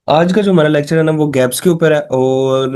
आज का जो हमारा लेक्चर है ना वो गैप्स के ऊपर है और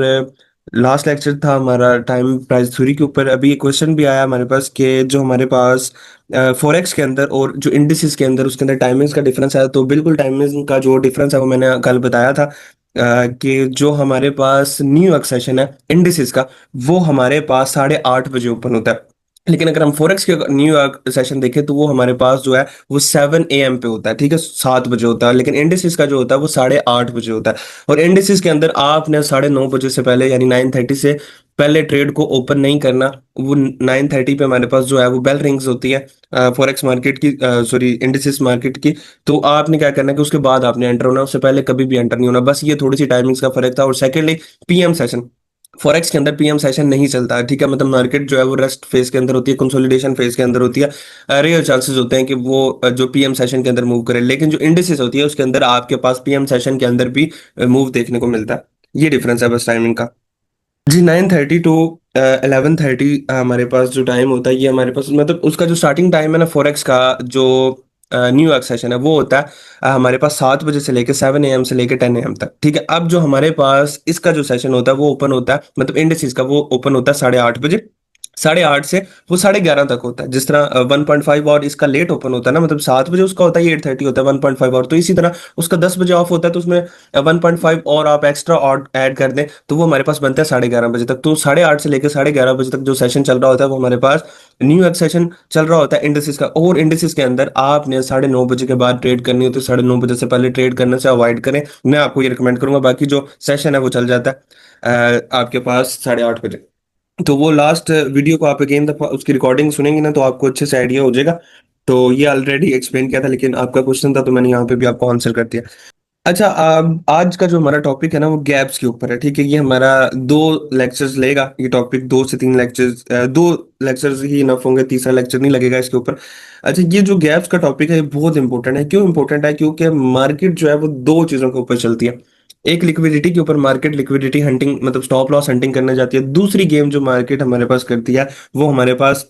लास्ट लेक्चर था हमारा टाइम प्राइस थ्योरी के ऊपर। अभी एक क्वेश्चन भी आया हमारे पास कि जो हमारे पास फॉरेक्स के अंदर और जो इंडिसेस के अंदर उसके अंदर टाइमिंग्स का डिफरेंस है। तो बिल्कुल टाइमिंग का जो डिफरेंस है वो मैंने कल बताया था कि जो हमारे पास न्यू यॉर्क सेशन है इंडिसेस का वो हमारे पास 8:30 बजे ओपन होता है। लेकिन अगर हम फॉरेक्स के न्यूयॉर्क सेशन देखें तो वो हमारे पास जो है वो 7 AM पे होता है, ठीक है, 7 बजे होता है। लेकिन इंडिसेस का जो होता है वो 8:30 बजे होता है। और इंडिसेस के अंदर आपने 9:30 बजे से पहले यानी 9:30 से पहले ट्रेड को ओपन नहीं करना। वो 9:30 पे हमारे पास जो है वो बेल रिंग्स होती है फॉरेक्स मार्केट की, सॉरी इंडिसेस मार्केट की। तो आपने क्या करना है कि उसके बाद आपने एंटर होना, उससे पहले कभी भी एंटर नहीं होना। बस ये थोड़ी सी टाइमिंग्स का फर्क था। और सेकेंडली पीएम सेशन, फॉरेक्स के अंदर पीएम सेशन नहीं चलता है, ठीक है। मतलब मार्केट जो है वो रेस्ट फेज के अंदर होती है, कंसोलिडेशन फेज के अंदर होती है। रेयर चांसेस होते हैं कि वो जो पीएम सेशन के अंदर मूव करे। लेकिन जो इंडिसेस होती है उसके अंदर आपके पास पीएम सेशन के अंदर भी मूव देखने को मिलता है। ये डिफरेंस है बस टाइमिंग का। जी 9:30 टू 11:30 हमारे पास जो टाइम होता है ये हमारे पास मतलब उसका जो स्टार्टिंग टाइम है ना फॉरेक्स का, जो न्यूयॉर्क सेशन है वो होता है हमारे पास 7 बजे से लेकर 7 AM से लेकर 10 AM तक, ठीक है। अब जो हमारे पास इसका जो सेशन होता है वो ओपन होता है, मतलब इंडिसेस का वो ओपन होता है 8:30 बजे। 8:30 से वो 11:30 तक होता है। जिस तरह 1.5 और इसका लेट ओपन होता है ना, मतलब 7 बजे उसका होता है, 8:30 होता है 1.5 और। तो इसी तरह उसका 10 बजे ऑफ होता है, तो उसमें 1.5 और आप एक्स्ट्रा और ऐड कर दें तो वो हमारे पास बनता है 11:30 बजे तक। तो 8:30 से लेकर 11:30 बजे तक जो सेशन चल रहा होता है वो हमारे पास न्यू यॉर्क सेशन चल रहा होता है इंडिसेस का। और इंडिसेस के अंदर आपने 9:30 बजे के बाद ट्रेड करनी हो तो 9:30 बजे से पहले ट्रेड करने से अवॉइड करें। मैं आपको ये रिकमेंड करूंगा। बाकी जो सेशन है वो चल जाता है आपके पास 8:30 बजे। तो वो लास्ट वीडियो को आप अगेन दफा उसकी रिकॉर्डिंग सुनेंगे ना तो आपको अच्छे से आइडिया हो जाएगा। तो ये ऑलरेडी एक्सप्लेन किया था, लेकिन आपका क्वेश्चन था तो मैंने यहाँ पे भी आपको आंसर कर दिया। अच्छा, आज का जो हमारा टॉपिक है ना वो गैप्स के ऊपर है, ठीक है। ये हमारा 2 लेक्चर्स लेगा ये टॉपिक, 2 से 3 लेक्चर्स, 2 लेक्चर्स ही इनफ होंगे, तीसरा लेक्चर नहीं लगेगा इसके ऊपर। अच्छा, ये जो गैप्स का टॉपिक है ये बहुत इंपॉर्टेंट है। क्यों इंपॉर्टेंट है? क्योंकि मार्केट जो है वो दो चीजों के ऊपर चलती है। एक लिक्विडिटी के ऊपर मार्केट लिक्विडिटी हंटिंग मतलब स्टॉप लॉस हंटिंग करने जाती है। दूसरी गेम जो मार्केट हमारे पास करती है वो हमारे पास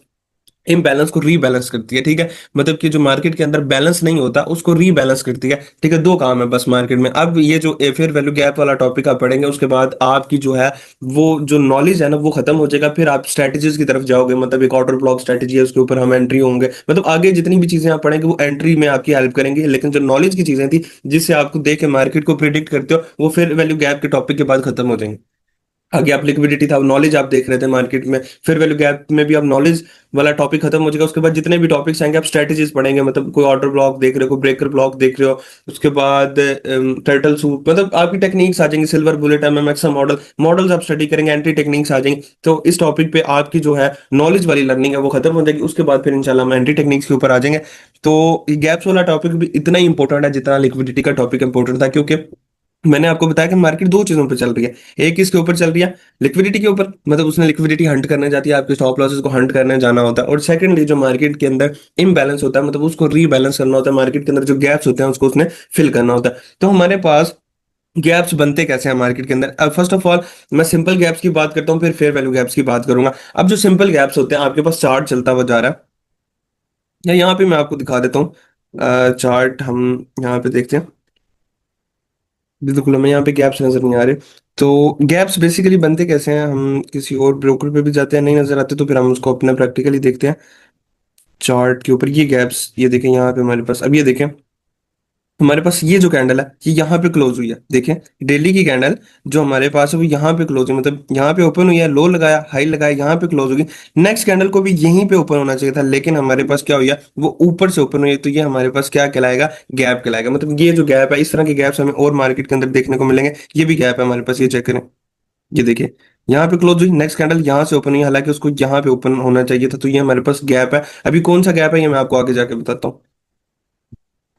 इम्बैलेंस को रीबैलेंस करती है, ठीक है। मतलब कि जो मार्केट के अंदर बैलेंस नहीं होता उसको रीबैलेंस करती है, ठीक है। दो काम है बस मार्केट में। अब ये जो फेयर वैल्यू गैप वाला टॉपिक आप पढ़ेंगे उसके बाद आपकी जो है वो जो नॉलेज है ना वो खत्म हो जाएगा। फिर आप स्ट्रेटेजीज की तरफ जाओगे, मतलब एक ऑर्डर ब्लॉक स्ट्रेटेजी है उसके ऊपर हम एंट्री होंगे। मतलब आगे जितनी भी चीजें आप पढ़ेंगे वो एंट्री में आपकी हेल्प करेंगे। लेकिन जो नॉलेज की चीजें थी जिससे आपको देख के मार्केट को प्रिडिक्ट करते हो वो फिर वैल्यू गैप के टॉपिक के बाद खत्म हो जाएंगे। आगे आप लिक्विडिटी था, नॉलेज आप देख रहे थे मार्केट में, फिर वैल्यू गैप में भी आप नॉलेज वाला टॉपिक खत्म हो जाएगा। उसके बाद जितने भी टॉपिक्स आएंगे आप स्ट्रेटेजीज पढ़ेंगे, मतलब कोई ऑर्डर ब्लॉक देख रहे हो, कोई ब्रेकर ब्लॉक देख रहे हो। उसके बाद टर्टल सूट, मतलब आपकी टेक्निक्स आ जाएंगी, silver bullet, MMX model, models आप स्टडी करेंगे, एंट्री टेक्निक्स आ जाएंगी। तो इस टॉपिक पे आपकी जो है नॉलेज वाली लर्निंग है वो खत्म हो जाएगी। उसके बाद फिर इंशाल्लाह हम एंट्री टेक्निक्स के ऊपर आ जाएंगे। तो गैप्स वाला टॉपिक भी इतना ही इंपॉर्टेंट है जितना लिक्विडिटी का टॉपिक इंपॉर्टेंट था, क्योंकि मैंने आपको बताया कि मार्केट दो चीजों पे चल रही है। एक इसके ऊपर चल रही है लिक्विडिटी के ऊपर, मतलब उसने लिक्विडिटी हंट करने जाती है, आपके स्टॉप लॉसेस को हंट करने जाना होता है। और सेकंडली जो मार्केट के अंदर इम्बैलेंस होता है, मतलब उसको रीबैलेंस करना होता है। मार्केट के अंदर जो गैप्स होते हैं उसको उसने फिल करना होता है। तो हमारे पास गैप्स बनते कैसे हैं मार्केट के अंदर? अब फर्स्ट ऑफ ऑल मैं सिंपल गैप्स की बात करता हूँ, फिर फेयर वैल्यू गैप्स की बात करूंगा। अब जो सिंपल गैप्स होते हैं, आपके पास चार्ट चलता हुआ जा रहा है, या यहाँ पे मैं आपको दिखा देता हूँ चार्ट। हम यहाँ पे देखते हैं, बिल्कुल हमें यहाँ पे गैप्स नजर नहीं आ रहे। तो गैप्स बेसिकली बनते कैसे हैं? हम किसी और ब्रोकर पे भी जाते हैं, नहीं नजर आते तो फिर हम उसको अपना प्रैक्टिकली देखते हैं। चार्ट के ऊपर ये गैप्स, ये देखें यहाँ पे हमारे पास, अब ये देखें हमारे पास ये जो कैंडल है ये यहाँ पे क्लोज हुई है, देखें डेली की कैंडल जो हमारे पास है वो यहाँ पे क्लोज हुई, मतलब यहाँ पे ओपन हुई है, लो लगाया, हाई लगाया, यहाँ पे क्लोज होगी। नेक्स्ट कैंडल को भी यहीं पे ओपन होना चाहिए था, लेकिन हमारे पास क्या हुआ, वो ऊपर से ओपन हुई है। तो ये हमारे पास क्या कहलाएगा? गैप कहलाएगा। मतलब ये जो गैप है, इस तरह के गैप्स हमें और मार्केट के अंदर देखने को मिलेंगे। ये भी गैप है हमारे पास, ये चेक करें, ये देखिए यहाँ पे क्लोज हुई, नेक्स्ट कैंडल यहाँ से ओपन हुई, हालांकि उसको यहाँ पे ओपन होना चाहिए था। तो ये हमारे पास गैप है। अभी कौन सा गैप है ये मैं आपको आगे जाके बताता हूँ।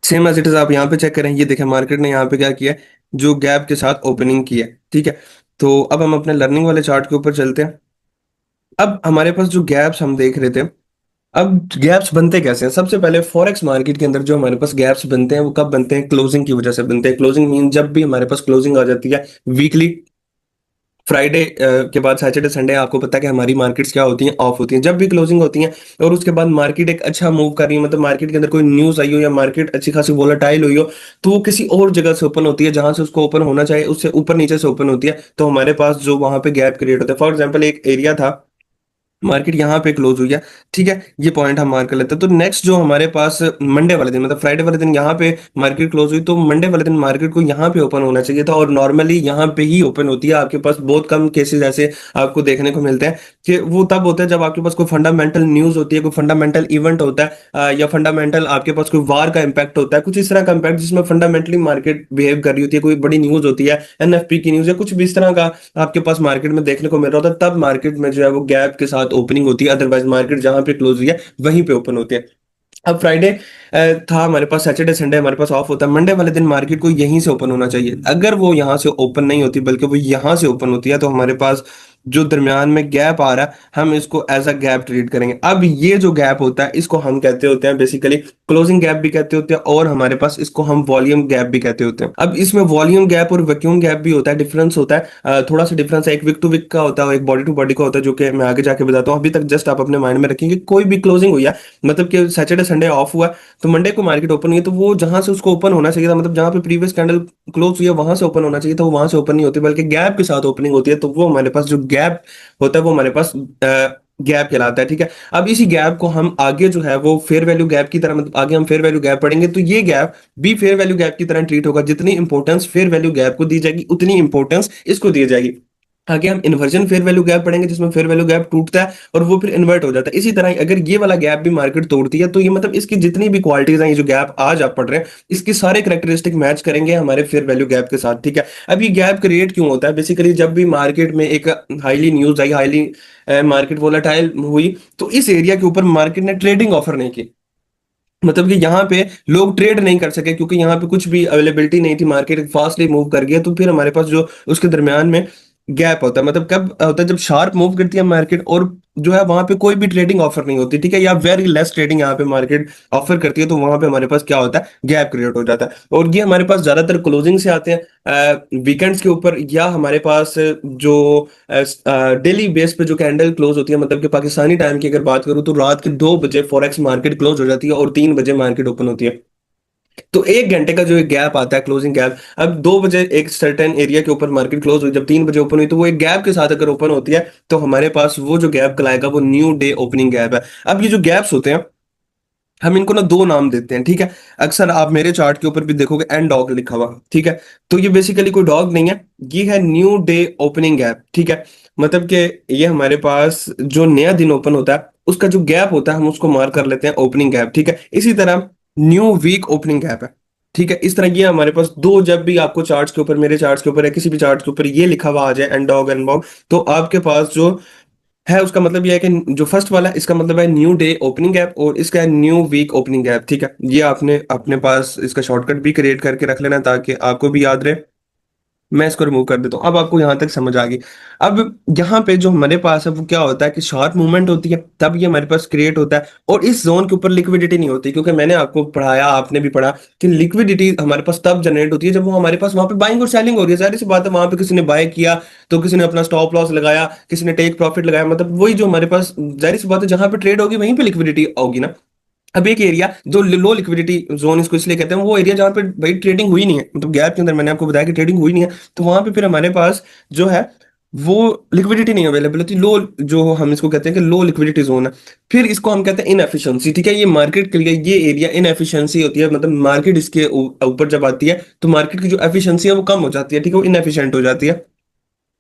सेम एज इट इज आप यहाँ पे चेक करें, ये देखें मार्केट ने यहाँ पे क्या किया है, जो गैप के साथ ओपनिंग की है, ठीक है। तो अब हम अपने लर्निंग वाले चार्ट के ऊपर चलते हैं। अब हमारे पास जो गैप्स हम देख रहे थे, अब गैप्स बनते कैसे हैं? सबसे पहले फॉरेक्स मार्केट के अंदर जो हमारे पास गैप्स बनते हैं वो कब बनते हैं? क्लोजिंग की वजह से बनते हैं। क्लोजिंग मीन जब भी हमारे पास क्लोजिंग आ जाती है वीकली फ्राइडे के बाद सैटरडे संडे आपको पता है कि हमारी मार्केट्स क्या होती हैं, ऑफ होती हैं। जब भी क्लोजिंग होती हैं और उसके बाद मार्केट एक अच्छा मूव कर रही है, मतलब मार्केट के अंदर कोई न्यूज़ आई हो या मार्केट अच्छी खासी वोलेटाइल हुई हो, तो वो किसी और जगह से ओपन होती है जहां से उसको ओपन होना चाहिए, उससे ऊपर नीचे से ओपन होती है। तो हमारे पास जो वहां पे गैप क्रिएट होता है, फॉर एग्जाम्पल एक एरिया था, मार्केट यहाँ पे क्लोज हुई है, ठीक है, ये पॉइंट हम मार्क कर लेते हैं। तो नेक्स्ट जो हमारे पास मंडे वाले दिन, मतलब फ्राइडे वाले दिन यहाँ पे मार्केट क्लोज हुई, तो मंडे वाले दिन मार्केट को यहाँ पे ओपन होना चाहिए था, और नॉर्मली यहाँ पे ही ओपन होती है। आपके पास बहुत कम केसेस ऐसे आपको देखने को मिलते हैं कि वो तब होता है जब आपके पास कोई फंडामेंटल न्यूज होती है, कोई फंडामेंटल इवेंट होता है, या फंडामेंटल आपके पास कोई वार का इम्पैक्ट होता है, कुछ इस तरह का इम्पैक्ट जिसमें फंडामेंटली मार्केट बिहेव कर रही होती है, कोई बड़ी न्यूज होती है, एनएफपी की न्यूज या कुछ भी इस तरह का आपके पास मार्केट में देखने को मिल रहा होता है, तब मार्केट में जो है वो गैप के साथ ओपनिंग होती है। अदरवाइज मार्केट जहां पे क्लोज हुई है वहीं पे ओपन होती है। अब फ्राइडे था हमारे पास, सैटरडे संडे हमारे पास ऑफ होता है, मंडे वाले दिन मार्केट को यहीं से ओपन होना चाहिए। अगर वो यहां से ओपन नहीं होती बल्कि वो यहां से ओपन होती है, तो हमारे पास जो दरमियान में गैप आ रहा है, हम इसको एज अ गैप ट्रीट करेंगे। अब ये जो गैप होता है इसको हम कहते होते हैं बेसिकली क्लोजिंग गैप भी कहते होते हैं, और हमारे पास इसको हम वॉल्यूम गैप भी कहते होते हैं। अब इसमें वॉल्यूम गैप और वैक्यूम गैप भी होता है, डिफरेंस होता है, थोड़ा सा डिफरेंस है। एक विक टू विक का होता है, एक बॉडी टू बॉडी का होता है, जो कि मैं आगे जाके बताता हूँ। अभी तक जस्ट आप अपने माइंड में रखेंगे, कोई भी क्लोजिंग हुई है, मतलब कि सैटरडे संडे ऑफ हुआ, तो मंडे को मार्केट ओपन हुई है, तो वो जहां से उसको ओपन होना चाहिए था, मतलब जहां पे प्रीवियस कैंडल क्लोज हुई है वहां से ओपन होना चाहिए था, वो वहां से ओपन नहीं होती बल्कि गैप के साथ ओपनिंग होती है। तो वो हमारे पास जो गैप होता है वो हमारे पास गैप कहलाता है, ठीक है। अब इसी गैप को हम आगे जो है वो फेयर वैल्यू गैप की तरह, मतलब आगे हम फेयर वैल्यू गैप पढ़ेंगे, तो ये गैप भी फेयर वैल्यू गैप की तरह ट्रीट होगा। जितनी इंपॉर्टेंस फेयर वैल्यू गैप को दी जाएगी उतनी इंपॉर्टेंस इसको दी जाएगी। आगे हम इन्वर्जन फेयर वैल्यू गैप पढ़ेंगे, जिसमें फेयर वैल्यू गैप टूटता है और वो फिर इन्वर्ट हो जाता है। इसी तरह अगर ये वाला गैप भी मार्केट तोड़ती है, तो ये मतलब इसकी जितनी भी क्वालिटीज हैं, ये जो गैप आज आप पढ़ रहे हैं, इसके सारे करेक्टरिस्टिक मैच करेंगे हमारे फेयर वैल्यू गैप के साथ, ठीक है। अब ये गैप क्रिएट क्यों होता है? बेसिकली जब भी मार्केट में एक हाईली न्यूज आई, हाईली मार्केट वोलेटाइल हुई, तो इस एरिया के ऊपर मार्केट ने ट्रेडिंग ऑफर नहीं की, मतलब कि यहाँ पे लोग ट्रेड नहीं कर सके क्योंकि यहाँ पे कुछ भी अवेलेबिलिटी नहीं थी, मार्केट फास्टली मूव कर गया। तो फिर हमारे पास जो उसके दरमियान में गैप होता है, मतलब कब होता है? जब शार्प मूव करती है मार्केट और जो है वहां पे कोई भी ट्रेडिंग ऑफर नहीं होती, ठीक है, या वेरी लेस ट्रेडिंग यहाँ पे मार्केट ऑफर करती है, तो वहां पे हमारे पास क्या होता है? गैप क्रिएट हो जाता है। और ये हमारे पास ज्यादातर क्लोजिंग से आते हैं, वीकेंड्स के ऊपर, या हमारे पास जो डेली बेस पे जो कैंडल क्लोज होती है, मतलब कि पाकिस्तानी टाइम की अगर बात करूं तो रात के 2 बजे फॉरेक्स मार्केट क्लोज हो जाती है और 3 बजे मार्केट ओपन होती है। तो 1 घंटे का जो एक गैप आता है, क्लोजिंग गैप, अब 2 बजे एक सर्टेन एरिया के ऊपर मार्केट क्लोज हुई, जब 3 बजे ओपन हुई, तो वो एक गैप के साथ अगर ओपन होती है, तो हमारे पास वो जो गैप कहलाएगा वो न्यू डे ओपनिंग गैप है। अब ये जो गैप्स होते हैं, हम इनको ना दो नाम देते हैं, ठीक है। अक्सर आप मेरे चार्ट के ऊपर भी देखोगे एंड डॉग लिखा हुआ, ठीक है। तो ये बेसिकली कोई डॉग नहीं है, ये है न्यू डे ओपनिंग गैप, ठीक है। मतलब कि ये हमारे पास जो नया दिन ओपन होता है उसका जो गैप होता है हम उसको मार्क कर लेते हैं ओपनिंग गैप, ठीक है। इसी तरह न्यू वीक ओपनिंग गैप है, ठीक है। इस तरह ये हमारे पास दो, जब भी आपको चार्ट्स के ऊपर, मेरे चार्ट्स के ऊपर या किसी भी चार्ट के ऊपर ये लिखा हुआ आ जाए एंड डॉग, तो आपके पास जो है उसका मतलब ये है कि जो फर्स्ट वाला है इसका मतलब है न्यू डे ओपनिंग गैप, और इसका है न्यू वीक ओपनिंग गैप, ठीक है। ये आपने अपने पास इसका शॉर्टकट भी क्रिएट करके रख लेना ताकि आपको भी याद रहे। मैं इसको रिमूव कर देता हूँ, अब आपको यहाँ तक समझ आ गई। अब यहाँ पे जो हमारे पास है वो क्या होता है कि शॉर्ट मूवमेंट होती है, तब ये हमारे पास क्रिएट होता है, और इस जोन के ऊपर लिक्विडिटी नहीं होती, क्योंकि मैंने आपको पढ़ाया, आपने भी पढ़ा कि लिक्विडिटी हमारे पास तब जनरेट होती है जब वो हमारे पास वहां पे बाइंग और सेलिंग हो रही है। जाहिर सी बात है, वहां पे किसी ने बाय किया तो किसी ने अपना स्टॉप लॉस लगाया, किसी ने टेक प्रॉफिट लगाया, मतलब वही जो हमारे पास, जाहिर सी बात है, जहां पे ट्रेड होगी वहीं पे लिक्विडिटी होगी ना। अब एक एरिया जो लो लिक्विडिटी जोन इसको इसलिए कहते हैं, वो एरिया जहां पे भाई ट्रेडिंग हुई नहीं है, मतलब गैप के अंदर मैंने आपको बताया कि ट्रेडिंग हुई नहीं है, तो वहां पे फिर हमारे पास जो है वो लिक्विडिटी नहीं अवेलेबल होती, लो, जो हम इसको कहते हैं कि लो लिक्विडिटी जोन है। फिर इसको हम कहते हैं इनएफिशिएंसी, ठीक है। ये मार्केट के लिए ये एरिया इनएफिशिएंसी होती है, मतलब मार्केट इसके ऊपर जब आती है तो मार्केट की जो एफिशिएंसी है वो कम हो जाती है, ठीक है, वो इनएफिशिएंट हो जाती है,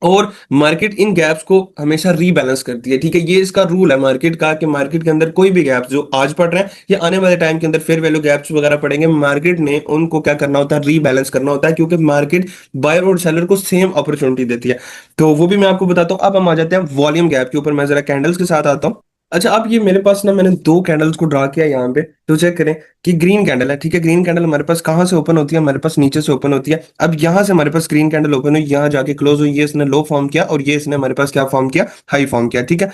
और मार्केट इन गैप्स को हमेशा रीबैलेंस करती है, ठीक है। ये इसका रूल है मार्केट का कि मार्केट के अंदर कोई भी गैप्स जो आज पढ़ रहे हैं या आने वाले टाइम के अंदर फेयर वैल्यू गैप्स वगैरह पढ़ेंगे, मार्केट ने उनको क्या करना होता है? रीबैलेंस करना होता है, क्योंकि मार्केट बायर और सेलर को सेम अपॉर्चुनिटी देती है। तो वो भी मैं आपको बताता हूँ। अब हम आ जाते हैं वॉल्यूम गैप के ऊपर, मैं जरा कैंडल्स के साथ आता हूँ। अच्छा, अब ये मेरे पास ना, मैंने दो कैंडल्स को ड्रा किया यहाँ पे, तो चेक करें कि ग्रीन कैंडल है, ठीक है। ग्रीन कैंडल हमारे पास कहाँ से ओपन होती है? हमारे पास नीचे से ओपन होती है। अब यहाँ से हमारे पास ग्रीन कैंडल ओपन हुई, यहाँ जाके क्लोज हुई, ये इसने लो फॉर्म किया और ये इसने हमारे पास क्या फॉर्म किया? हाई फॉर्म किया, ठीक है।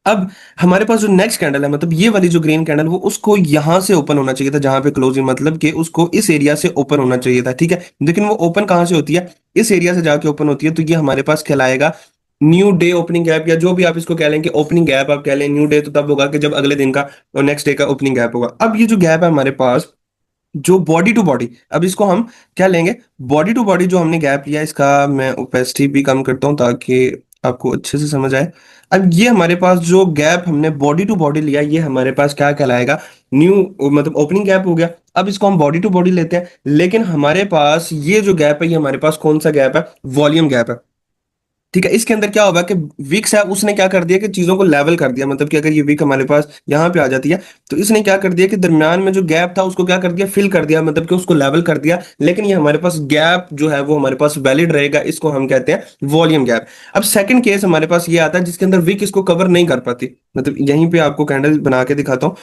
अब हमारे पास जो नेक्स्ट कैंडल है, मतलब ये वाली जो ग्रीन कैंडल, वो उसको यहां से ओपन होना चाहिए था, जहां पे क्लोजिंग, मतलब कि उसको इस एरिया से ओपन होना चाहिए था, ठीक है। लेकिन वो ओपन कहां से होती है? इस एरिया से जाके ओपन होती है, तो ये हमारे पास कहलाएगा न्यू डे ओपनिंग गैप, या जो भी आप इसको कह लें कि ओपनिंग गैप आप कह लें। न्यू डे तो तब होगा कि जब अगले दिन का और नेक्स्ट डे का ओपनिंग गैप होगा। अब ये जो गैप है हमारे पास, जो बॉडी टू बॉडी, अब इसको हम क्या लेंगे, बॉडी टू बॉडी जो हमने गैप लिया, इसका मैं ओपेसिटी भी कम करता हूँ ताकि आपको अच्छे से समझ आए। अब ये हमारे पास जो गैप हमने बॉडी टू बॉडी लिया, ये हमारे पास क्या कहलाएगा, न्यू, मतलब ओपनिंग गैप हो गया। अब इसको हम बॉडी टू बॉडी लेते हैं, लेकिन हमारे पास ये जो गैप है, ये हमारे पास कौन सा गैप है, वॉल्यूम गैप है। ठीक है, इसके अंदर क्या होगा कि विक्स है उसने क्या कर दिया कि चीजों को लेवल कर दिया, मतलब कि अगर ये विक हमारे पास यहाँ पे आ जाती है, तो इसने क्या कर दिया कि दरमियान में जो गैप था उसको क्या कर दिया, फिल कर दिया, मतलब कि उसको लेवल कर दिया। लेकिन ये हमारे पास गैप जो है वो हमारे पास वैलिड रहेगा, इसको हम कहते हैं वॉल्यूम गैप। अब सेकंड केस हमारे पास ये आता है जिसके अंदर विक इसको कवर नहीं कर पाती, मतलब यहीं पे आपको कैंडल बना के दिखाता हूँ।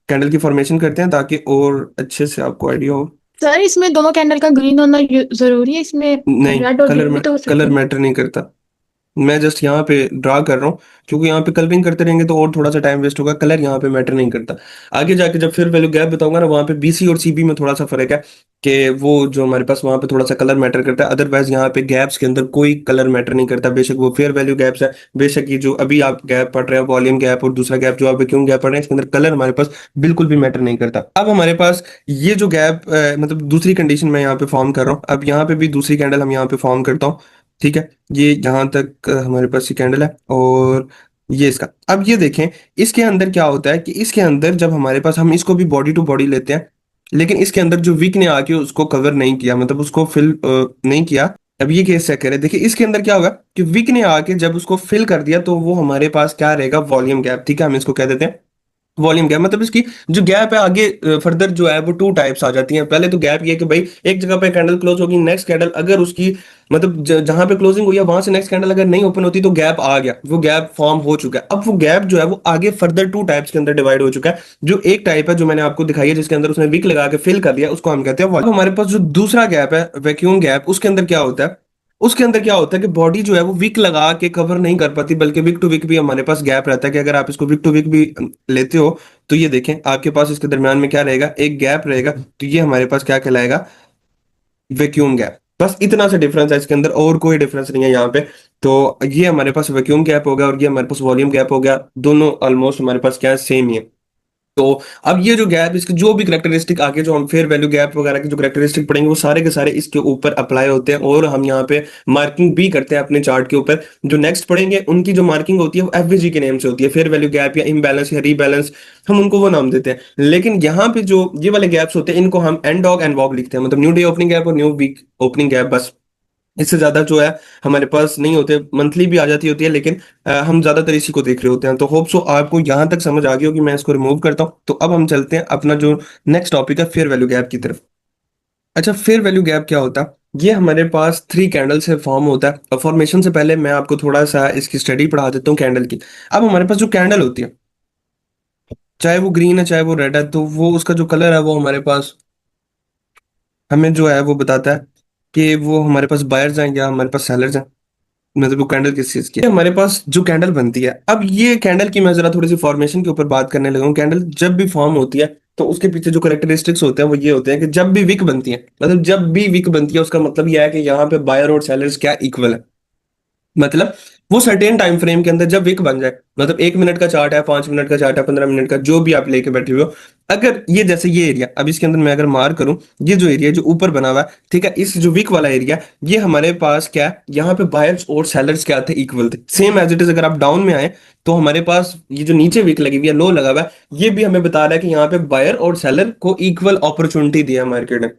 कैंडल की फॉर्मेशन करते हैं ताकि और अच्छे से आपको आइडिया हो। सर इसमें दोनों कैंडल का ग्रीन होना जरूरी है, इसमें नहीं, रेड और कलर ब्लू में भी तो हो सकते कलर हैं। मैटर नहीं करता। मैं जस्ट यहाँ पे ड्रा कर रहा हूँ, क्योंकि यहाँ पे कलरिंग करते रहेंगे तो और थोड़ा सा टाइम वेस्ट होगा। कलर यहाँ पे मैटर नहीं करता। आगे जाके जब फिर वैल्यू गैप बताऊंगा ना, वहाँ पे बीसी और सीबी में थोड़ा सा फर्क है कि वो जो हमारे पास वहाँ पे थोड़ा सा कलर मैटर करता है। अदरवाइज यहाँ पे गैप्स के अंदर कोई कलर मैटर नहीं करता, बेशक वो फेयर वैल्यू गैप्स है, बेशक ये जो अभी आप गैप पढ़ रहे हैं वॉल्यूम गैप, और दूसरा गैप जो आप क्यों गैप पढ़ रहे हैं, इसके अंदर कलर हमारे पास बिल्कुल भी मैटर नहीं करता। अब हमारे पास ये जो गैप, मतलब दूसरी कंडीशन मैं यहाँ पे फॉर्म कर रहा हूँ। अब यहाँ पे भी दूसरी कैंडल हम यहाँ पे फॉर्म करता हूँ। ठीक है, ये यहाँ तक हमारे पास ये कैंडल है, और ये इसका। अब ये देखें, इसके अंदर क्या होता है कि इसके अंदर जब हमारे पास, हम इसको भी बॉडी टू बॉडी लेते हैं, लेकिन इसके अंदर जो वीक ने आके उसको कवर नहीं किया, मतलब उसको फिल नहीं किया। अब ये केस चेक करें, देखिए इसके अंदर क्या होगा कि वीक ने आके जब उसको फिल कर दिया, तो वो हमारे पास क्या रहेगा, वॉल्यूम गैप। ठीक है, हम इसको कह देते हैं वॉल्यूम गैप। मतलब इसकी जो गैप है आगे फर्दर जो है वो टू टाइप्स आ जाती हैं। पहले तो गैप ये है कि भाई एक जगह पे कैंडल क्लोज होगी, नेक्स्ट कैंडल अगर उसकी, मतलब जहां पे क्लोजिंग हुई है वहां से नेक्स्ट कैंडल अगर नहीं ओपन होती, तो गैप आ गया, वो गैप फॉर्म हो चुका है। अब वो गैप जो है वो आगे फर्दर टू टाइप्स के अंदर डिवाइड हो चुका है। जो एक टाइप है जो मैंने आपको दिखाई है, जिसके अंदर उसने विक लगा के फिल कर दिया, उसको हम कहते हैं volume। अब हमारे पास जो दूसरा गैप है, वैक्यूम गैप, उसके अंदर क्या होता है, उसके अंदर क्या होता है कि बॉडी जो है वो विक लगा के कवर नहीं कर पाती, बल्कि विक टू विक भी हमारे पास गैप रहता है। कि अगर आप इसको विक टू विक भी लेते हो, तो ये देखें आपके पास इसके दरमियान में क्या रहेगा, एक गैप रहेगा। तो ये हमारे पास क्या कहलाएगा, वैक्यूम गैप। बस इतना सा डिफरेंस है इसके अंदर, और कोई डिफरेंस नहीं है यहाँ पे। तो ये हमारे पास वैक्यूम गैप हो गया, और ये हमारे पास वॉल्यूम गैप हो गया। दोनों ऑलमोस्ट हमारे पास क्या है, सेम ही है। तो अब ये जो गैप, इसके जो भी करेक्टरिस्टिक आगे जो हम फेयर वैल्यू गैप वगैरह के जो करेक्टरिस्टिक पढ़ेंगे, वो सारे के सारे इसके ऊपर अप्लाई होते हैं, और हम यहाँ पे मार्किंग भी करते हैं अपने चार्ट के ऊपर। जो नेक्स्ट पढ़ेंगे उनकी जो मार्किंग होती है वो एफवीजी के नेम से होती है, फेयर वैल्यू गैप या इम्बैलेंस या रीबैलेंस, हम उनको वो नाम देते हैं। लेकिन यहाँ पे जो ये वाले गैप्स होते हैं, इनको हम एन डॉग एंड वॉग लिखते हैं, मतलब न्यू डे ओपनिंग गैप और न्यू वीक ओपनिंग गैप, बस। इससे ज्यादा जो है हमारे पास नहीं होते। मंथली भी आ जाती होती है, लेकिन हम ज्यादातर इसी को देख रहे होते हैं। तो होप सो आपको यहां तक समझ आ गई होगी। मैं इसको रिमूव करता हूं, तो अब हम चलते हैं अपना जो नेक्स्ट टॉपिक है, फेयर वैल्यू गैप की तरफ। अच्छा, फेयर वैल्यू गैप क्या होता है, ये हमारे पास थ्री कैंडल से फॉर्म होता है। फॉर्मेशन से पहले मैं आपको थोड़ा सा इसकी स्टडी पढ़ा देता हूँ कैंडल की। अब हमारे पास जो कैंडल होती है, चाहे वो ग्रीन है चाहे वो रेड है, तो वो उसका जो कलर है वो हमारे पास हमें जो है वो बताता है कि वो हमारे पास बायर्स हैं या हमारे पास सेलर्स हैं, मतलब वो कैंडल किस चीज की है। हमारे पास जो कैंडल बनती है, अब ये कैंडल की मैं जरा थोड़ी सी फॉर्मेशन के ऊपर बात करने लगा हूँ। कैंडल जब भी फॉर्म होती है, तो उसके पीछे जो करेक्टरिस्टिक्स होते हैं वो ये होते हैं कि जब भी विक बनती है, मतलब जब भी विक बनती है, उसका मतलब ये है कि यहाँ पे बायर और सेलर्स क्या इक्वल है। मतलब वो सर्टेन टाइम फ्रेम के अंदर जब विक बन जाए, मतलब 1 मिनट का चार्ट है, 5 मिनट का चार्ट है, 15 मिनट का, जो भी आप लेके बैठे हुए हो, अगर ये जैसे ये एरिया, अब इसके अंदर मैं अगर मार करूं, ये जो एरिया जो ऊपर बना हुआ है, ठीक है, इस जो विक वाला एरिया, ये हमारे पास क्या है, यहाँ पे बायर्स और सेलर्स क्या थे, इक्वल थे, सेम एज इट इज। अगर आप डाउन में आए, तो हमारे पास ये जो नीचे विक लगी हुई है, लो लगा हुआ है, ये भी हमें बता रहा है कि यहाँ पे बायर और सेलर को इक्वल अपॉर्चुनिटी दिया मार्केट ने।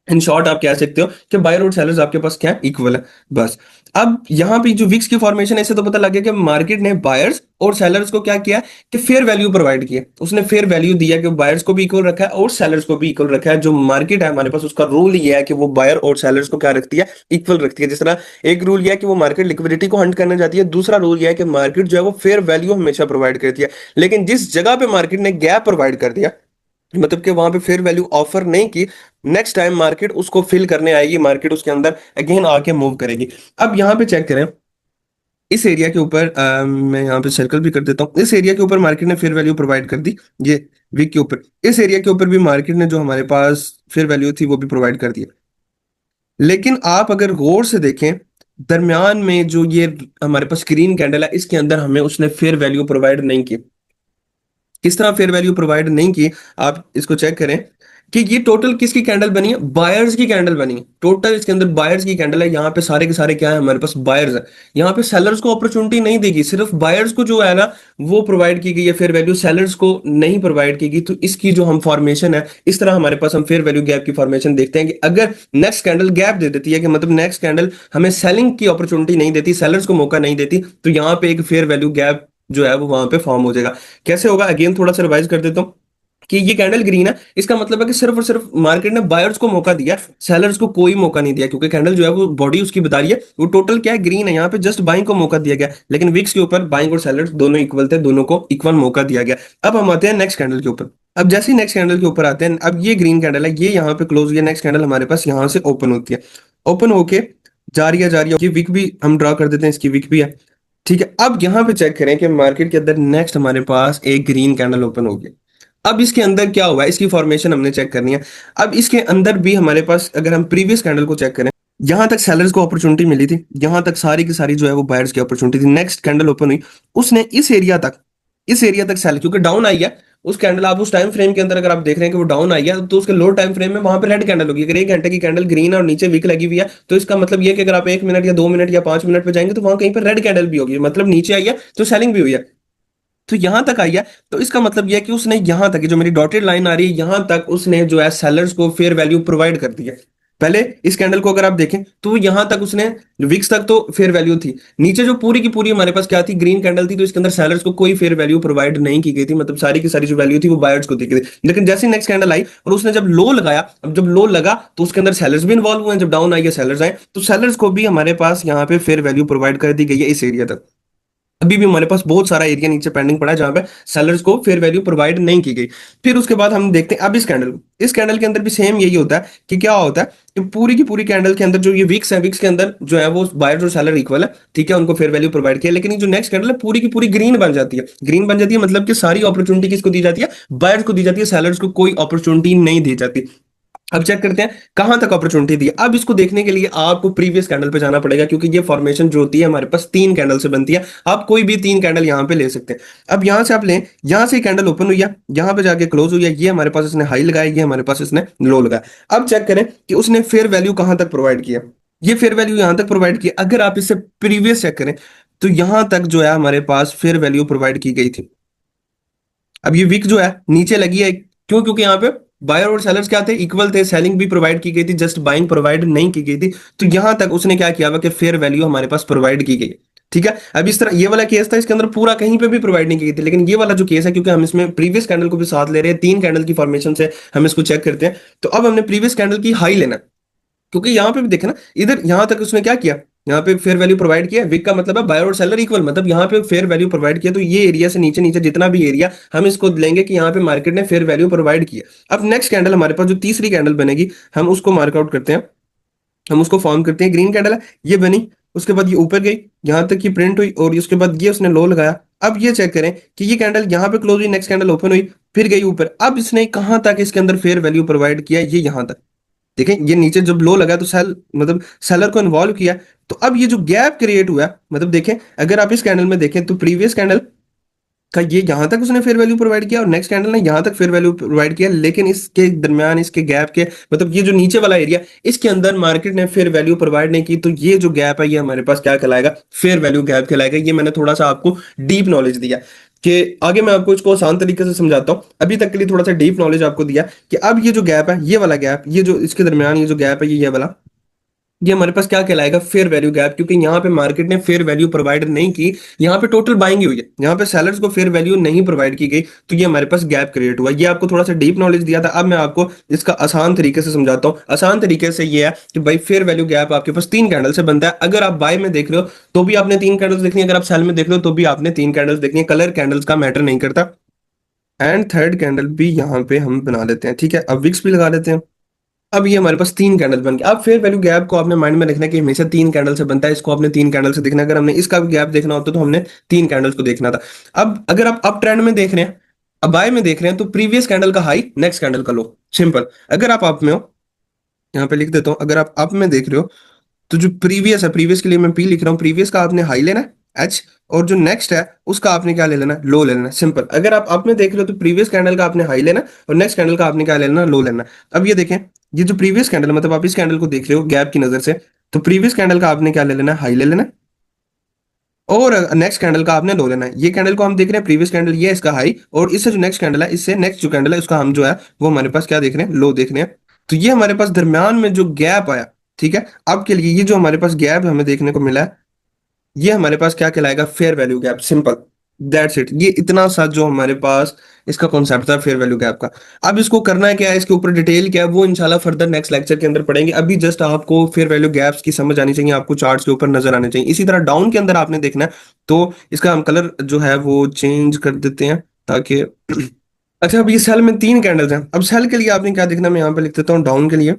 इन शॉर्ट आप कह सकते हो कि बायर और सेलर्स आपके पास क्या इक्वल है, बस। अब यहाँ पे जो विक्स की फॉर्मेशन है, इससे तो पता लग गया कि मार्केट ने बायर्स और सेलर्स को क्या किया कि फेयर वैल्यू प्रोवाइड किया। उसने फेयर वैल्यू दिया कि बायर्स को भी इक्वल रखा है और सेलर्स को भी इक्वल रखा है। जो मार्केट है हमारे पास, उसका रूल ये है कि वो बायर और सेलर्स को क्या रखती है, इक्वल रखती है। जिस तरह एक रूल यह है कि वो मार्केट लिक्विडिटी को हंट करने जाती है, दूसरा रूल यह है कि मार्केट जो है वो फेयर वैल्यू हमेशा प्रोवाइड करती है। लेकिन जिस जगह पे मार्केट ने गैप प्रोवाइड कर दिया, मतलब कि वहां पे फेयर वैल्यू ऑफर नहीं की, नेक्स्ट टाइम मार्केट उसको फिल करने आएगी, मार्केट उसके अंदर अगेन आके मूव करेगी। अब यहाँ पे चेक करें, इस एरिया के ऊपर मैं यहाँ पे सर्कल भी कर देता हूँ। इस एरिया के ऊपर मार्केट ने फेयर वैल्यू प्रोवाइड कर दी, ये वीक के ऊपर। इस एरिया के ऊपर भी मार्केट ने जो हमारे पास फेयर वैल्यू थी वो भी प्रोवाइड कर दी। लेकिन आप अगर गौर से देखें, दरमियान में जो ये हमारे पास ग्रीन कैंडल है, इसके अंदर हमें उसने फेयर वैल्यू प्रोवाइड नहीं की। किस तरह फेयर वैल्यू प्रोवाइड नहीं की, आप इसको चेक करें कि ये टोटल किसकी कैंडल बनी है, बायर्स की कैंडल बनी है। टोटल इसके अंदर बायर्स की कैंडल है, यहाँ पे सारे के सारे क्या है, हमारे पास बायर्स है। यहाँ पे सेलर्स को अपॉर्चुनिटी नहीं देगी, सिर्फ बायर्स को जो है ना वो प्रोवाइड की गई है फेयर वैल्यू, सेलर्स को नहीं प्रोवाइड की गई। तो इसकी जो हम फॉर्मेशन है, इस तरह हमारे पास हम फेयर वैल्यू गैप की फॉर्मेशन देखते हैं कि अगर नेक्स्ट कैंडल गैप दे देती है, कि मतलब नेक्स्ट कैंडल हमें सेलिंग की अपॉर्चुनिटी नहीं देती, सेलर्स को मौका नहीं देती, तो यहाँ पे एक फेयर वैल्यू गैप जो है वो वहां पे फॉर्म हो जाएगा। कैसे होगा, अगेन थोड़ा सा रिवाइज कर देता हूँ कि ये कैंडल ग्रीन है, इसका मतलब है कि सिर्फ और सिर्फ मार्केट ने बायर्स को मौका दिया, सेलर्स को कोई मौका नहीं दिया, क्योंकि कैंडल जो है वो बॉडी उसकी बता रही है वो टोटल क्या है, ग्रीन है। यहाँ पे जस्ट बाइंग को मौका दिया गया, लेकिन विक्स के ऊपर बाइंग और सेलर्स दोनों इक्वल थे, दोनों को इक्वल मौका दिया गया। अब हम आते हैं नेक्स्ट कैंडल के ऊपर। अब जैसे ही नेक्स्ट कैंडल के ऊपर आते हैं, अब ये ग्रीन कैंडल है, ये यहाँ पे क्लोज, ये नेक्स्ट कैंडल हमारे पास यहाँ से ओपन होती है, ओपन होके जा रही है, विक भी हम ड्रा कर देते हैं, इसकी विक भी है। ठीक है, अब यहाँ पे चेक करें कि मार्केट के अंदर नेक्स्ट हमारे पास एक ग्रीन कैंडल ओपन हो गया। अब इसके अंदर क्या हुआ है, इसकी फॉर्मेशन हमने चेक करनी है। अब इसके अंदर भी हमारे पास अगर हम प्रीवियस कैंडल को चेक करें, यहां तक सेलर्स को अपॉर्चुनिटी मिली थी, यहां तक सारी की सारी जो है वो बायर्स की अपॉर्चुनिटी थी। नेक्स्ट कैंडल ओपन हुई, उसने इस एरिया तक सेल, क्योंकि डाउन आई है उस कैंडल, आप उस टाइम फ्रेम के अंदर अगर आप देख रहे हैं कि वो डाउन आई है, तो उसके लो टाइम फ्रेम में वहां पे रेड कैंडल होगी। अगर 1 घंटे की कैंडल ग्रीन है और नीचे विक लगी हुई है, तो इसका मतलब ये कि अगर आप 1 मिनट या 2 मिनट या 5 मिनट पे जाएंगे तो वहां कहीं पर रेड कैंडल भी होगी, मतलब नीचे आई है तो सेलिंग भी हुई है। तो यहां तक आई है, तो इसका मतलब यह है कि उसने यहां तक, जो मेरी डॉटेड लाइन आ रही है यहां तक, उसने जो है सेलर्स को फेयर वैल्यू प्रोवाइड कर दी है। पहले इस कैंडल को अगर आप देखें तो यहां तक उसने, विक्स तक तो फेयर वैल्यू थी, नीचे जो पूरी की पूरी हमारे पास क्या थी, ग्रीन कैंडल थी, तो इसके अंदर सेलर्स को कोई फेयर वैल्यू प्रोवाइड नहीं की गई थी, मतलब सारी की सारी जो वैल्यू थी वो बायर्स को दी गई थी। लेकिन जैसे नेक्स्ट कैंडल आई और उसने जब लो लगाया, अब जब लो लगा तो उसके अंदर सेलर्स भी इन्वॉल्व हुए हैं, जब डाउन आई है सेलर्स आए, तो सेलर्स को भी हमारे पास यहाँ पे फेयर वैल्यू प्रोवाइड कर दी गई है इस एरिया तक। अभी भी हमारे पास बहुत सारा एरिया नीचे पेंडिंग पड़ा है जहां पे सेलर्स को फेयर वैल्यू प्रोवाइड नहीं की गई। फिर उसके बाद हम देखते हैं अब इस कैंडल को, इस कैंडल के अंदर भी सेम यही होता है कि क्या होता है कि पूरी की पूरी कैंडल के अंदर जो ये विक्स है, विक्स के अंदर जो है वो बायर्स और सेलर इक्वल है, ठीक है, उनको फेयर वैल्यू प्रोवाइड किया। लेकिन ये जो नेक्स्ट कैंडल है पूरी की पूरी ग्रीन बन जाती है, ग्रीन बन जाती है, मतलब कि सारी अपॉर्चुनिटी किसको दी जाती है, बायर्स को दी जाती है, सेलर्स को कोई अपॉर्चुनिटी नहीं दी जाती। अब चेक करते हैं कहां तक अपॉर्चुनिटी दी है। अब इसको देखने के लिए आपको प्रीवियस कैंडल पे जाना पड़ेगा, क्योंकि ये फॉर्मेशन जो होती है हमारे पास 3 कैंडल से बनती है। आप कोई भी 3 कैंडल यहां पे ले सकते हैं। अब यहां से आप लें, यहां से कैंडल ओपन हुई है, यहां पे जाके क्लोज हुई है, ये हमारे पास इसने हाई लगाया, ये हमारे पास इसने लो लगाया। अब चेक करें कि उसने फेयर वैल्यू कहां तक प्रोवाइड किया, ये फेयर वैल्यू यहां तक प्रोवाइड किया। अगर आप इससे प्रीवियस चेक करें तो यहां तक जो है हमारे पास फेयर वैल्यू प्रोवाइड की गई थी। अब ये विक जो है नीचे लगी है, क्यों, क्योंकि यहाँ पे बायर और सेलर्स क्या थे, इक्वल थे, सेलिंग भी प्रोवाइड की गई थी, जस्ट बाइंग प्रोवाइड नहीं की गई थी। तो यहां तक उसने क्या किया हुआ कि फेयर वैल्यू हमारे पास प्रोवाइड की गई। ठीक है, अब इस तरह ये वाला केस था, इसके अंदर पूरा कहीं पे भी प्रोवाइड नहीं की गई थी, लेकिन ये वाला जो केस है, क्योंकि हम इसमें प्रीवियस कैंडल को भी साथ ले रहे हैं, 3 कैंडल की फॉर्मेशन से हम इसको चेक करते हैं। तो अब हमने प्रीवियस कैंडल की हाई लेना, क्योंकि यहां पे भी देखना, इधर यहां तक उसने क्या किया, यहाँ पे फेयर वैल्यू प्रोवाइड किया। विक का मतलब है बायर और सेलर इक्वल, मतलब यहाँ पे फेयर वैल्यू प्रोवाइड किया। तो ये एरिया से नीचे नीचे जितना भी एरिया हम इसको लेंगे कि यहाँ पे मार्केट ने फेयर वैल्यू प्रोवाइड किया। अब नेक्स्ट कैंडल हमारे पास जो तीसरी कैंडल बनेगी, हम उसको मार्कआउट करते हैं, हम उसको फॉर्म करते हैं। ग्रीन कैंडल है, ये बनी, उसके बाद ये ऊपर गई, यहां तक की प्रिंट हुई, और उसके बाद ये उसने लो लगाया। अब ये चेक करें कि ये कैंडल यहाँ पे क्लोज हुई, नेक्स्ट कैंडल ओपन हुई, फिर गई ऊपर। अब इसने कहां तक इसके अंदर फेयर वैल्यू प्रोवाइड किया, ये यहां तक। देखें, ये नीचे जब लो लगा तो मतलब सेलर को इन्वॉल्व किया। तो अब ये जो गैप क्रिएट हुआ है, मतलब देखें, अगर आप इस कैंडल में देखें तो प्रीवियस कैंडल का ये यहां तक उसने फेयर वैल्यू प्रोवाइड किया और नेक्स्ट कैंडल ने यहां तक फेयर वैल्यू प्रोवाइड किया, लेकिन इसके दरमियान, इसके गैप के, मतलब ये जो नीचे वाला एरिया, इसके अंदर मार्केट ने फेयर वैल्यू प्रोवाइड नहीं की। तो ये जो गैप है ये हमारे पास क्या कहलाएगा, फेयर वैल्यू गैप कहलाएगा। ये मैंने थोड़ा सा आपको डीप नॉलेज दिया, कि आगे मैं आपको इसको आसान तरीके से समझाता हूँ। अभी तक के लिए थोड़ा सा डीप नॉलेज आपको दिया कि अब ये जो गैप है, ये वाला गैप, ये जो इसके दरमियान ये जो गैप है, ये वाला, ये हमारे पास क्या कहलाएगा, फेयर वैल्यू गैप। क्योंकि यहाँ पे मार्केट ने फेयर वैल्यू प्रोवाइड नहीं की, यहाँ पे टोटल बाइंग ही हुई है, यहाँ पे सेलर्स को फेयर वैल्यू नहीं प्रोवाइड की गई, तो ये हमारे पास गैप क्रिएट हुआ। ये आपको थोड़ा सा डीप नॉलेज दिया था, अब मैं आपको इसका आसान तरीके से समझाता हूँ। आसान तरीके से ये है कि भाई फेयर वैल्यू गैप आपके पास 3 कैंडल से बनता है। अगर आप बाय में देख रहे हो तो भी आपने 3 कैंडल्स देखनी है, अगर आप सेल में देख रहे हो तो भी आपने 3 कैंडल्स देखनी है, कलर कैंडल्स का मैटर नहीं करता। एंड थर्ड कैंडल भी यहाँ पे हम बना लेते हैं, ठीक है, अब विक्स भी लगा लेते हैं। अब ये हमारे पास 3 कैंडल बन गए। अब फेयर वैल्यू गैप को आपने माइंड में रखना है कि हमेशा 3 कैंडल से बनता है, इसको आपने 3 कैंडल से देखना है। अगर हमने इसका भी गैप देखना होता तो हमने 3 कैंडल्स को देखना था। अब अगर आप अप ट्रेंड में देख रहे हैं, अब बाय में देख रहे हैं, तो प्रीवियस कैंडल का हाई, नेक्स्ट कैंडल का लो, सिंपल। अगर आप अप में हो यहाँ पे लिख देता हूँ, अगर आप अप में देख रहे हो तो जो प्रीवियस है, प्रीवियस के लिए मैं पी लिख रहा हूँ, प्रीवियस का आपने हाई लेना है एच, और जो नेक्स्ट है उसका आपने क्या ले लेना है, लो ले लेना है। सिंपल। अगर आप अप में देख रहे हो तो प्रीवियस कैंडल का आपने हाई लेना है और नेक्स्ट कैंडल का आपने क्या ले लेना, लो लेना है। अब ये देखें, ये जो प्रीवियस कैंडल, मतलब आप इस कैंडल को देख रहे हो गैप की नजर से, तो प्रीवियस कैंडल का आपने क्या ले लेना है, हाई ले लेना है, और नेक्स्ट कैंडल का आपने लो लेना है। ये कैंडल को हम देख रहे हैं, प्रीवियस कैंडल ये है इसका हाई, और इससे जो नेक्स्ट कैंडल है, इससे नेक्स्ट जो कैंडल है उसका हम जो है वो हमारे पास क्या देख रहे हैं, लो देख रहे हैं। तो ये हमारे पास दरमियान में जो गैप आया, ठीक है, अब के लिए ये जो हमारे पास गैप हमें देखने को मिला है, ये हमारे पास क्या कहलाएगा, fair value gap. Simple, that's it. ये इतना सा जो हमारे पास इसका कॉन्सेप्ट था फेयर वैल्यू गैप का। अब इसको करना क्या है, इसके ऊपर डिटेल क्या है, वो इंशाल्लाह फर्दर नेक्स्ट लेक्चर के अंदर पढ़ेंगे। अभी जस्ट आपको फेयर वैल्यू गैप्स की समझ आनी चाहिए, आपको चार्ट्स के ऊपर नजर आने चाहिए। इसी तरह डाउन के अंदर आपने देखना है, तो इसका हम कलर जो है वो चेंज कर देते हैं ताकि अच्छा, अब ये सेल में 3 कैंडल्स हैं। अब सेल के लिए आपने क्या देखना है, मैं यहाँ पे लिख देता हूँ डाउन के लिए।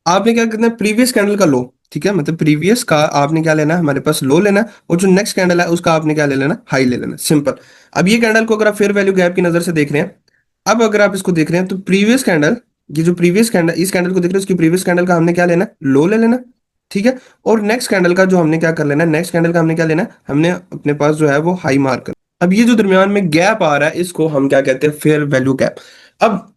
आपने क्या करना है, प्रीवियस कैंडल का लो, ठीक है, मतलब प्रीवियस का आपने क्या लेना है, हमारे पास लो लेना है, और जो नेक्स्ट कैंडल है उसका आपने क्या ले लेना, हाई ले लेना। सिंपल। अब ये कैंडल को अगर आप फेयर वैल्यू गैप की नजर से देख रहे हैं, अब अगर आप इसको देख रहे हैं तो प्रीवियस कैंडल, ये जो प्रीवियस कैंडल, इस कैंडल को देख रहे हैं, उसकी प्रीवियस कैंडल का हमने क्या लेना, लो ले लेना, ठीक है। और नेक्स्ट कैंडल का जो हमने क्या कर लेना, नेक्स्ट कैंडल का हमने क्या लेना, हमने अपने पास जो है वो हाई मार्क कर। अब ये जो दरमियान में गैप आ रहा है, इसको हम क्या कहते हैं, फेयर वैल्यू गैप। अब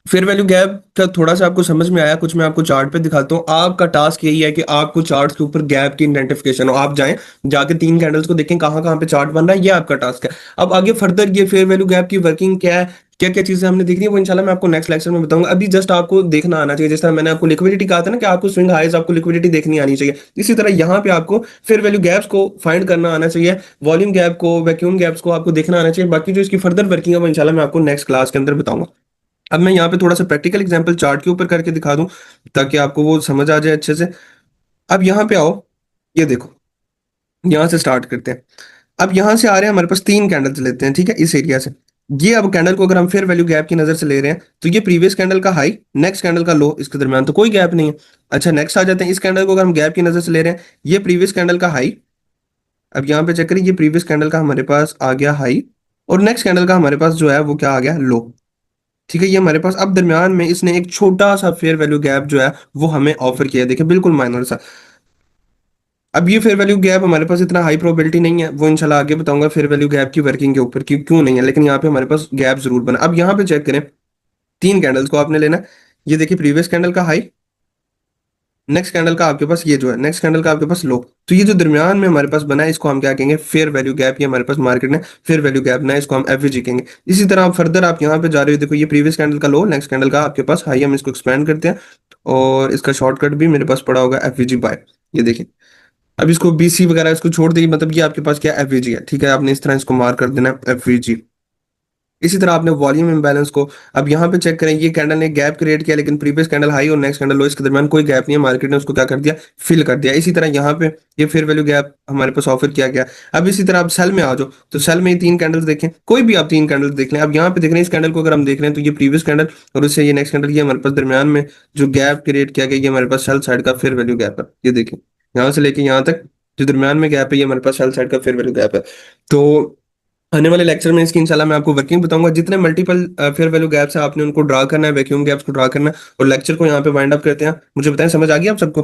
फेयर वैल्यू गैप का थोड़ा सा आपको समझ में आया, कुछ मैं आपको चार्ट पे दिखाता हूँ। आपका टास्क यही है कि आपको चार्ट के ऊपर गैप की आइडेंटिफिकेशन हो, आप जाएं, जाके 3 कैंडल्स को देखें कहाँ कहाँ पे चार्ट बन रहा है, ये आपका टास्क है। अब आगे फर्दर ये फेयर वैल्यू गैप की वर्किंग क्या है, क्या क्या चीजें हमने देखनी है, वो इंशाल्लाह मैं आपको नेक्स्ट लेक्चर में बताऊंगा। अभी जस्ट आपको देखना आना चाहिए, जिस तरह मैंने आपको लिक्विडिटी कहा था ना कि आपको स्विंग हाइज, आपको लिक्विडिटी देखनी आनी चाहिए, इसी तरह यहाँ पे आपको फेयर वैल्यू गैप्स को फाइंड करना आना चाहिए, वॉल्यूम गैप को, वैक्यूम गैप्स को आपको देखना आना चाहिए। बाकी जो इसकी फर्दर वर्किंग है वो इंशाल्लाह मैं आपको नेक्स्ट क्लास के अंदर बताऊंगा। अब मैं यहाँ पे थोड़ा सा प्रैक्टिकल एग्जांपल चार्ट के ऊपर करके दिखा दूं ताकि आपको वो समझ आ जाए अच्छे से। अब यहाँ पे आओ, ये देखो, यहाँ से स्टार्ट करते हैं। अब यहाँ से आ रहे हैं, हमारे पास 3 कैंडल्स लेते हैं, ठीक है, इस एरिया से। ये अब कैंडल को अगर हम फेयर वैल्यू गैप की नजर से ले रहे हैं, तो ये प्रीवियस कैंडल का हाई, नेक्स्ट कैंडल का लो, इसके दरमियान तो कोई गैप नहीं है। अच्छा, नेक्स्ट आ जाते हैं, इस कैंडल को अगर हम गैप की नजर से ले रहे हैं, ये प्रीवियस कैंडल का हाई, अब यहाँ पे चेक करिए, ये प्रीवियस कैंडल का हमारे पास आ गया हाई, और नेक्स्ट कैंडल का हमारे पास जो है वो क्या आ गया, लो, ठीक है। ये हमारे पास अब दरमियान में इसने एक छोटा सा फेयर वैल्यू गैप जो है वो हमें ऑफर किया है, देखिए बिल्कुल माइनर सा। अब ये फेयर वैल्यू गैप हमारे पास इतना हाई प्रोबेबिलिटी नहीं है, वो इंशाल्लाह आगे बताऊंगा फेयर वैल्यू गैप की वर्किंग के ऊपर क्यों क्यों नहीं है, लेकिन यहाँ पे हमारे पास गैप जरूर बना। अब यहाँ पे चेक करें, 3 कैंडल्स को आपने लेना है। ये देखिए प्रीवियस कैंडल का हाई, नेक्स्ट कैंडल का आपके पास ये जो है, नेक्स्ट कैंडल का आपके पास लो, तो ये जो दरमियान में हमारे पास बना है इसको हम क्या कहेंगे, फेयर वैल्यू गैप। ये हमारे पास मार्केट में फेयर वैल्यू गैप ना है, इसको हम एफवीजी कहेंगे। इसी तरह आप फर्दर आप यहाँ पे जा रहे हो, देखो ये प्रीवियस कैंडल का लो, नेक्स्ट कैंडल का आपके पास हाई, हम इसको एक्सपेंड करते हैं, और इसका शॉर्टकट भी मेरे पास पड़ा होगा एफवीजी बाय। ये देखिए, अब इसको बीसी वगैरह इसको छोड़ देंगे, मतलब ये आपके पास क्या एफवीजी है, ठीक है, आपने इस तरह इसको मार्क कर देना एफवीजी। इसी तरह आपने वॉल्यूम इम्बैलेंस को, अब यहाँ पे चेक करें, ये कैंडल ने गैप क्रिएट किया, लेकिन प्रीवियस कैंडल हाई और नेक्स्ट कैंडल लो, इसके दरमियान कोई गैप नहीं है, मार्केट ने उसको क्या कर दिया, फिल कर दिया। इसी तरह यहाँ पे ये फेयर वैल्यू गैप हमारे पास ऑफर किया गया। अब इसी तरह आप सेल में आ जाओ, तो सेल में ये 3 कैंडल्स देखें, कोई भी आप 3 कैंडल्स देख लें। अब यहाँ पे देख रहे हैं, इस कैंडल को अगर हम देख रहे हैं तो ये प्रीवियस कैंडल और उससे ये नेक्स्ट कैंडल, ये हमारे पास दरमियान में जो गैप क्रिएट किया गया, ये हमारे पास सेल साइड का फेयर वैल्यू गैप है। ये देखें, यहाँ से लेके यहाँ तक जो दरमियान में गैप है, ये हमारे पास सेल साइड का फेयर वैल्यू गैप है। तो आने वाले लेक्चर में इसकी इंशाल्लाह मैं आपको वर्किंग बताऊंगा। जितने मल्टीपल फेयर वैल्यू गैप्स है आपने उनको ड्रा करना है, वैक्यूम गैप्स को ड्रा करना है, और लेक्चर को यहाँ पे वाइंड अप करते हैं। मुझे बताएं, समझ आ गई आप सबको?